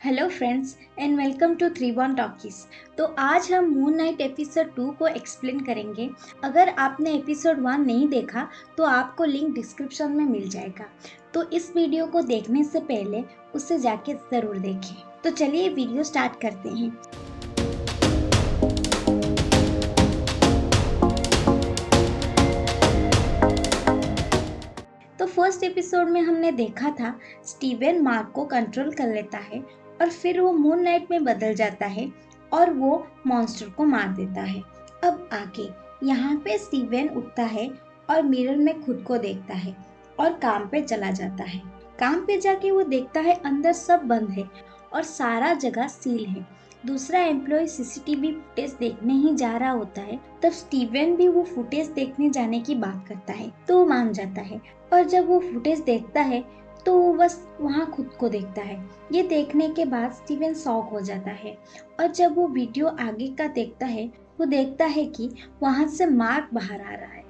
Hello friends and welcome to 3 1 talkies. तो आज हम मून नाइट एपिसोड 2 को एक्सप्लेन करेंगे। अगर आपने एपिसोड 1 नहीं देखा तो आपको लिंक डिस्क्रिप्शन में मिल जाएगा। तो इस वीडियो को देखने से पहले उसे जाके ज़रूर देखें। तो चलिए वीडियो स्टार्ट करते हैं। तो फर्स्ट एपिसोड में हमने देखा था स्टीवन मार्क को कंट्रोल कर लेता है और फिर वो मून नाइट में बदल जाता है और वो मॉन्स्टर को मार देता है। अब आगे यहाँ पे स्टीवन उठता है और मिरर में खुद को देखता है और काम पे चला जाता है। काम पे जाके वो देखता है अंदर सब बंद है और सारा जगह सील है। दूसरा एम्प्लॉय सीसीटीवी फुटेज देखने ही जा रहा होता है। तब स्टीवन भी वो फुटेज देखने जाने की बात करता है तो वो मान जाता है और जब वो फुटेज देखता है तो वो बस वहाँ खुद को देखता है। ये देखने के बाद स्टीवन शॉक हो जाता है और जब वो वीडियो आगे का देखता है वो देखता है कि वहाँ से मार्क बाहर आ रहा है।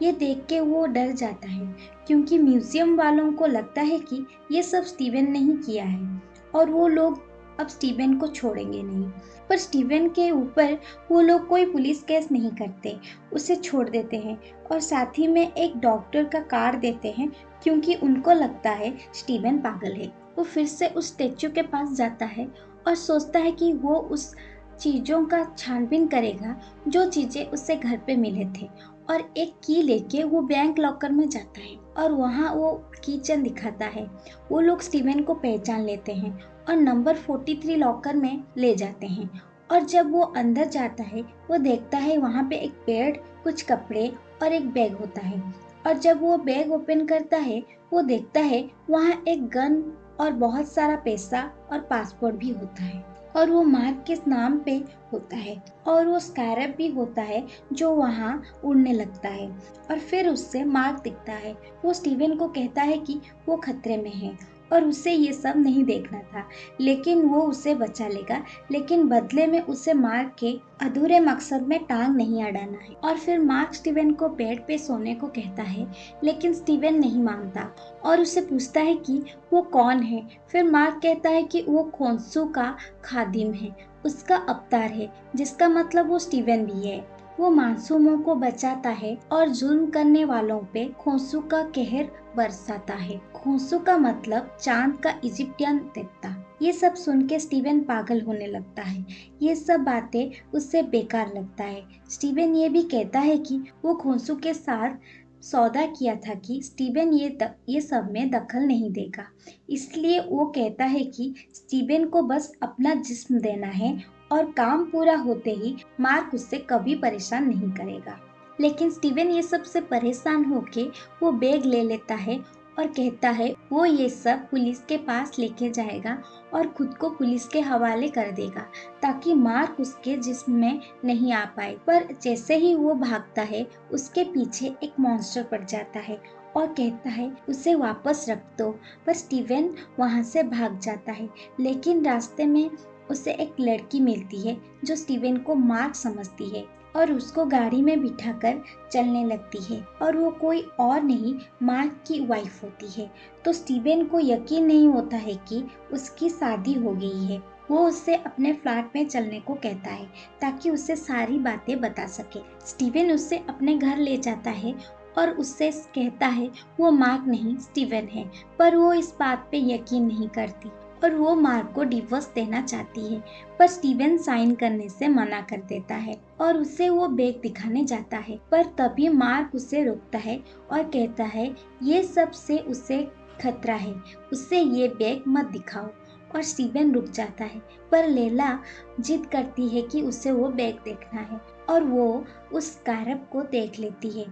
ये देख के वो डर जाता है क्योंकि म्यूजियम वालों को लगता है कि ये सब स्टीवन ने ही किया है और वो लोग अब स्टीवन को छोड़ेंगे नहीं। पर स्टीवन के ऊपर वो लोग कोई पुलिस केस नहीं करते, उसे छोड़ देते हैं और साथ ही में एक डॉक्टर का कार्ड देते हैं क्योंकि उनको लगता है स्टीवन पागल है। वो फिर से उस स्टेच्यू के पास जाता है और सोचता है कि वो उस चीज़ों का छानबीन करेगा जो चीज़ें उससे घर पे मिले थे और एक की लेके वो बैंक लॉकर में जाता है और वहाँ वो किचन दिखाता है। वो लोग स्टीवन को पहचान लेते हैं और नंबर 43 लॉकर में ले जाते हैं और जब वो अंदर जाता है वो देखता है वहाँ पे एक बेड, कुछ कपड़े और एक बैग होता है और जब वो बैग ओपन करता है वो देखता है वहाँ एक गन और बहुत सारा पैसा और पासपोर्ट भी होता है और वो मार्क के नाम पे होता है और वो स्कारब भी होता है जो वहाँ उड़ने लगता है और फिर उससे मार्क दिखता है। वो स्टीवन को कहता है कि वो खतरे में है और उसे ये सब नहीं देखना था लेकिन वो उसे बचा लेगा, लेकिन बदले में उसे मार्क के अधूरे मकसद में टांग नहीं अड़ाना है। और फिर मार्क स्टीवन को बेड पे सोने को कहता है लेकिन स्टीवन नहीं मानता और उसे पूछता है कि वो कौन है। फिर मार्क कहता है कि वो खोंसू का खादिम है, उसका अवतार है, जिसका मतलब वो स्टीवन भी है। वो मासूमों को बचाता है और जुल्म करने वालों पे खोंसू का कहर बरसाता है। खोंसू का मतलब चांद का इजिप्टियन देवता। ये सब सुन के स्टीवन पागल होने लगता है। ये सब बातें उससे बेकार लगता है। स्टीवन ये भी कहता है कि वो खोंसू के साथ सौदा किया था कि स्टीवन ये सब में दखल नहीं देगा। इसलिए वो कहता है कि स्टीवन को बस अपना जिस्म देना है और काम पूरा होते ही मार्क उससे कभी परेशान नहीं करेगा। लेकिन स्टीवन ये सब से परेशान होके वो बैग ले लेता है और कहता है वो ये सब पुलिस के पास लेके जाएगा और खुद को पुलिस के हवाले कर देगा ताकि मार्क उसके जिस्म में नहीं आ पाए। पर जैसे ही वो भागता है उसके पीछे एक मॉन्स्टर पड़ जाता है और कहता है उसे वापस रख दो। पर स्टीवन वहाँ से भाग जाता है लेकिन रास्ते में उसे एक लड़की मिलती है जो स्टीवन को मार्क समझती है और उसको गाड़ी में बिठाकर चलने लगती है और वो कोई और नहीं मार्क की वाइफ होती है। तो स्टीवन को यकीन नहीं होता है कि उसकी शादी हो गई है। वो उससे अपने फ्लैट में चलने को कहता है ताकि उसे सारी बातें बता सके। स्टीवन उससे अपने घर ले जाता है और उससे कहता है वो मार्क नहीं स्टीवन है, पर वो इस बात पे यकीन नहीं करती और वो मार्क को डिवोर्स देना चाहती है। पर स्टीवन साइन करने से मना कर देता है और उसे वो बैग दिखाने जाता है। पर तभी मार्क उसे रोकता है और कहता है ये सब से उसे खतरा है, उससे ये बैग मत दिखाओ। और स्टीवन रुक जाता है पर लैला जिद करती है कि उसे वो बैग देखना है और वो उस कारब को देख लेती है।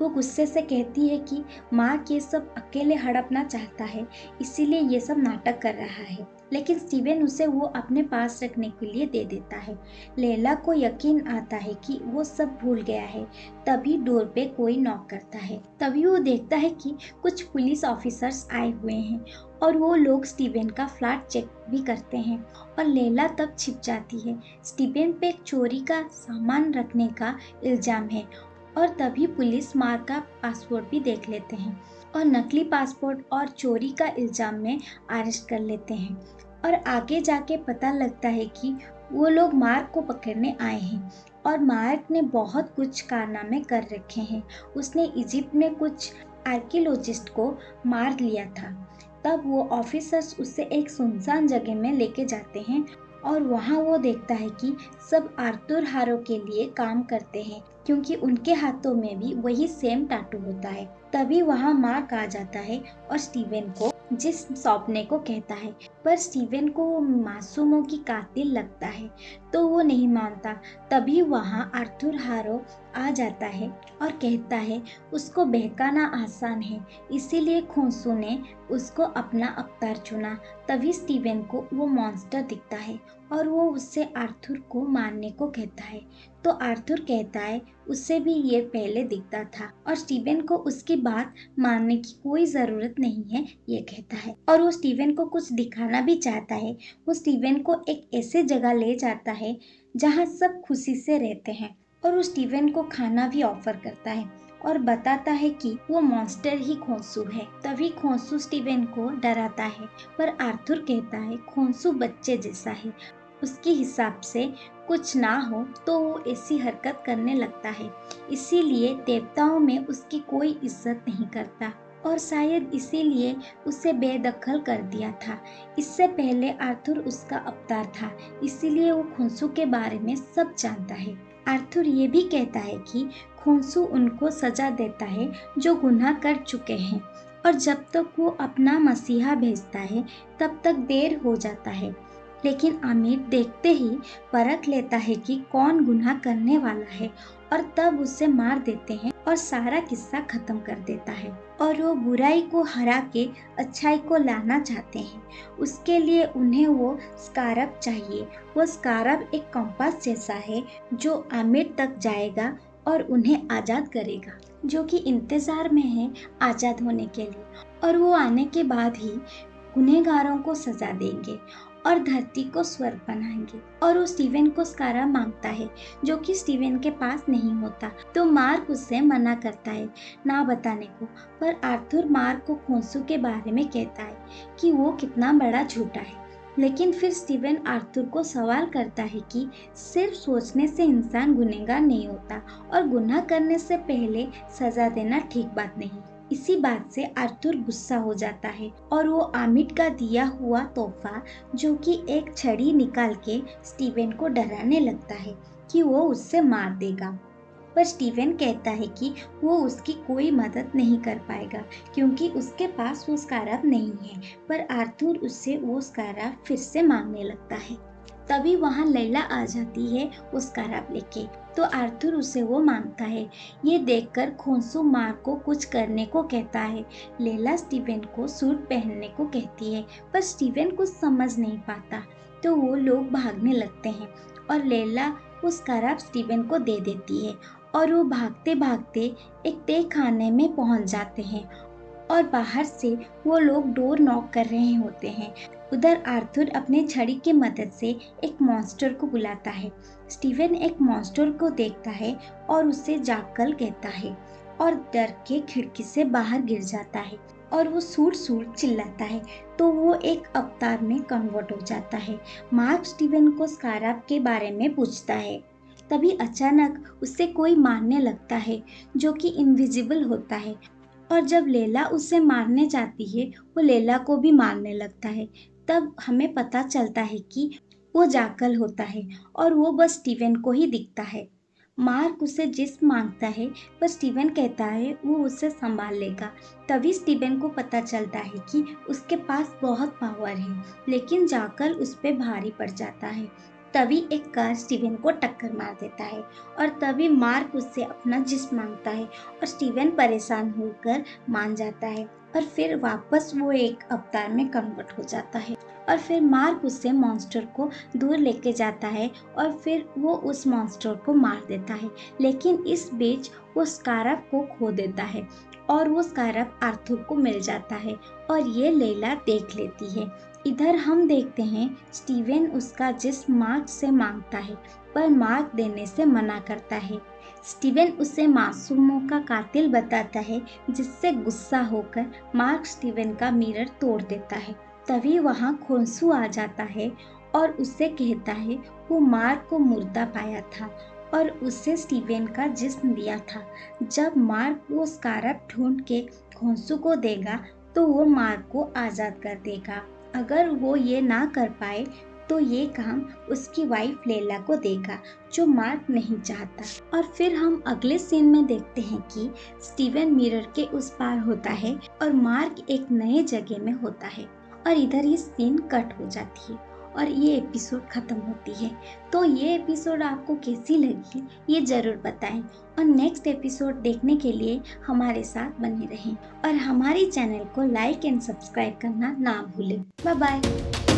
वो गुस्से से कहती है कि मार्क ये सब अकेले हड़पना चाहता है, इसीलिए ये सब नाटक कर रहा है। लेकिन स्टीवन उसे वो अपने पास रखने के लिए दे देता है। लैला को यकीन आता है कि वो सब भूल गया है। तभी डोर पे कोई नॉक करता है। तभी वो देखता है कि कुछ पुलिस ऑफिसर्स आए हुए हैं और वो लोग स्टीवन का फ्लैट चेक भी करते हैं और लैला तब छिप जाती है। स्टीवन पे चोरी का सामान रखने का इल्जाम है और तभी पुलिस मार्क का पासपोर्ट भी देख लेते हैं और नकली पासपोर्ट और चोरी का इल्जाम में अरेस्ट कर लेते हैं। और आगे जाके पता लगता है कि वो लोग मार्क को पकड़ने आए हैं और मार्क ने बहुत कुछ कारनामे कर रखे हैं। उसने इजिप्ट में कुछ आर्कियोलॉजिस्ट को मार लिया था। तब वो ऑफिसर्स उसे एक सुनसान जगह में लेके जाते हैं और वहाँ वो देखता है कि सब आर्थर हारो के लिए काम करते हैं, क्योंकि उनके हाथों में भी वही सेम टाटू होता है। तभी वहाँ मार्क आ जाता है और स्टीवन को जिस्म सौंपने को कहता है, पर स्टीवन को वो मासूमों की कातिल लगता है, तो वो नहीं मानता। तभी वहाँ आर्थर हारो आ जाता है और कहता है उसको बहकाना आसान है, इसीलिए खोंसू ने उसको अपना अवतार चुना। तभी स्टीवन को वो मॉन्स्टर दिखता है और वो उससे आर्थर को मारने को कहता है। तो आर्थर कहता है उससे भी ये पहले दिखता था और स्टीवन को उसकी बात मानने की कोई ज़रूरत नहीं है, ये कहता है। और वो स्टीवन को कुछ दिखाना भी चाहता है। वो स्टीवन को एक ऐसे जगह ले जाता है जहाँ सब खुशी से रहते हैं और वो स्टीवन को खाना भी ऑफर करता है और बताता है कि वो मॉन्स्टर ही खोंसू है। तभी खोंसू स्टीवन को डराता है, पर आर्थर कहता है खोंसू बच्चे जैसा है, उसके हिसाब से कुछ ना हो तो वो ऐसी हरकत करने लगता है, इसीलिए देवताओं में उसकी कोई इज्जत नहीं करता और शायद इसीलिए उसे बेदखल कर दिया था। इससे पहले आर्थर उसका अवतार था, इसीलिए वो खोंसू के बारे में सब जानता है। आर्थर ये भी कहता है कि खोंसू उनको सजा देता है जो गुनाह कर चुके हैं, और जब तक वो अपना मसीहा भेजता है तब तक देर हो जाता है। लेकिन आमिर देखते ही परख लेता है कि कौन गुनाह करने वाला है और तब उसे मार देते हैं और सारा किस्सा खत्म कर देता है। और वो बुराई को हरा के अच्छाई को लाना चाहते हैं। उसके लिए उन्हें वो स्कारब चाहिए। वो स्कारब एक कंपास जैसा है जो आमिर तक जाएगा और उन्हें आज़ाद करेगा, जो कि इंतज़ार में है आज़ाद होने के लिए। और वो आने के बाद ही गुनहगारों को सजा देंगे और धरती को स्वर्ग बनाएंगे। और वो स्टीवन को स्कारब मांगता है, जो कि स्टीवन के पास नहीं होता। तो मार्क उससे मना करता है ना बताने को, पर आर्थर मार्क को खोंसू के बारे में कहता है कि वो कितना बड़ा झूठा है। लेकिन फिर स्टीवन आर्थर को सवाल करता है कि सिर्फ सोचने से इंसान गुनहगार नहीं होता और गुनाह करने से पहले सजा देना ठीक बात नहीं। इसी बात से आर्थर गुस्सा हो जाता है और वो आमिर का दिया हुआ तोहफा, जो कि एक छड़ी, निकाल के स्टीवन को डराने लगता है कि वो उससे मार देगा। पर स्टीवन कहता है कि वो उसकी कोई मदद नहीं कर पाएगा, क्योंकि उसके पास वो स्कारब नहीं है। पर आर्थर उससे वो स्कारब फिर से मांगने लगता है। तभी वहाँ लैला आ जाती है वो स्कारब लेके, तो आर्थर उसे वो मांगता है। ये देखकर खोंसू मार्क को कुछ करने को कहता है। लैला स्टीवन को सूट पहनने को कहती है, पर स्टीवन कुछ समझ नहीं पाता, तो वो लोग भागने लगते हैं और लैला वो स्कारब स्टीवन को दे देती है और वो भागते भागते एक तय खाने में पहुंच जाते हैं और बाहर से वो लोग डोर नॉक कर रहे होते हैं। उधर आर्थर अपने छड़ी की मदद से एक मॉन्स्टर को बुलाता है। स्टीवन एक मॉन्स्टर को देखता है और उसे जाकल कहता है और डर के खिड़की से बाहर गिर जाता है और वो सूट सूट चिल्लाता है, तो वो एक अवतार में कन्वर्ट हो जाता है। मार्क स्टीवन को स्कारब के बारे में पूछता है। तभी अचानक उसे कोई मारने लगता है, जो कि इनविजिबल होता है, और जब लैला उसे मारने जाती है वो लैला को भी मारने लगता है। तब हमें पता चलता है कि वो जाकल होता है और वो बस स्टीवन को ही दिखता है। मार्क उसे जिस्म मांगता है, पर स्टीवन कहता है वो उसे संभाल लेगा। तभी स्टीवन को पता चलता है कि उसके पास बहुत पावर है, लेकिन जाकल उस पर भारी पड़ जाता है। तभी एक कार स्टीवन को टक्कर मार देता है और तभी मार्क उससे अपना जिस्म मांगता है और स्टीवन परेशान होकर मान जाता है और फिर वापस वो एक अवतार में कन्वर्ट हो जाता है। और फिर मार्क उससे मॉन्स्टर को दूर लेके जाता है और फिर वो उस मॉन्स्टर को मार देता है। लेकिन इस बीच वो स्कारब को खो देता है और वो स्कारब आर्थर को मिल जाता है और ये लैला देख लेती है। इधर हम देखते हैं स्टीवन उसका जिस्म मार्क से मांगता है, पर मार्क देने से मना करता है। स्टीवन उसे मासूमों का कातिल बताता है, जिससे गुस्सा होकर मार्क स्टीवन का मिरर तोड़ देता है तभी वहाँ खोंसू आ जाता है और उससे कहता है वो मार्क को मुर्दा पाया था और उससे स्टीवन का जिस्म दिया था। जब मार्क वो स्कारफ ढूंढ के खोंसू को देगा तो वो मार्क को आज़ाद कर देगा। अगर वो ये ना कर पाए तो ये काम उसकी वाइफ लेला को देगा, जो मार्क नहीं चाहता। और फिर हम अगले सीन में देखते हैं कि स्टीवन मिरर के उस पार होता है और मार्क एक नए जगह में होता है और इधर ये सीन कट हो जाती है और ये एपिसोड खत्म होती है। तो ये एपिसोड आपको कैसी लगी ये ज़रूर बताएं और नेक्स्ट एपिसोड देखने के लिए हमारे साथ बने रहें और हमारे चैनल को लाइक एंड सब्सक्राइब करना ना भूलें। Bye bye.